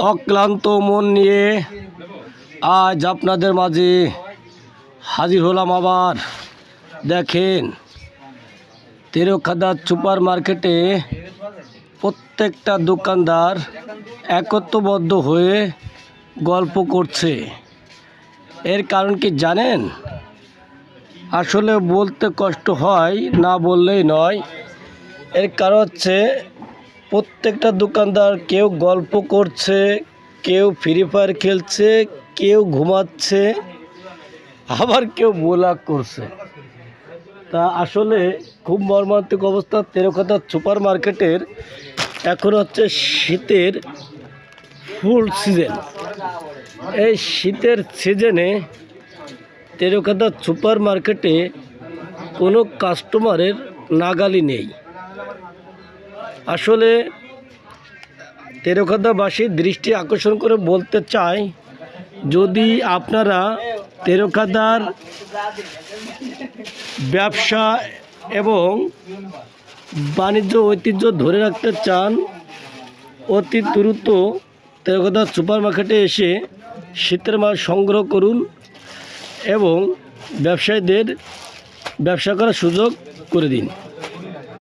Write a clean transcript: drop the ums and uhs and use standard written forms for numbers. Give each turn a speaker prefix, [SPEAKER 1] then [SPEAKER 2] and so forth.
[SPEAKER 1] অক্লান্ত মন নিয়ে আজ আপনাদের মাঝে হাজির হলাম আবার। দেখেন, তেরখাদা সুপার মার্কেটে প্রত্যেকটা দোকানদার একত্রবদ্ধ হয়ে গল্প করছে। এর কারণ কি জানেন? আসলে বলতে কষ্ট হয়, না বললেই নয়। এর কারণ হচ্ছে প্রত্যেকটা দোকানদার কেউ গল্প করছে, কেউ ফ্রি ফায়ার খেলছে, কেউ ঘুমাচ্ছে, আবার কেউ ব্লগ করছে। তা আসলে খুব মর্মান্তিক অবস্থা তেরখাদা সুপার মার্কেটের। এখন হচ্ছে শীতের ফুল সিজন। এই শীতের সিজনে তেরখাদা সুপার মার্কেটে কোনো কাস্টমারের নাগালি নেই। আসলে তেরখাদাবাসীর দৃষ্টি আকর্ষণ করে বলতে চাই, যদি আপনারা তেরখাদার ব্যবসা এবং বাণিজ্য ঐতিহ্য ধরে রাখতে চান, অতি দ্রুত তেরখাদা সুপার মার্কেটে এসে শীতের মাল সংগ্রহ করুন এবং ব্যবসায়ীদের ব্যবসা করার সুযোগ করে দিন।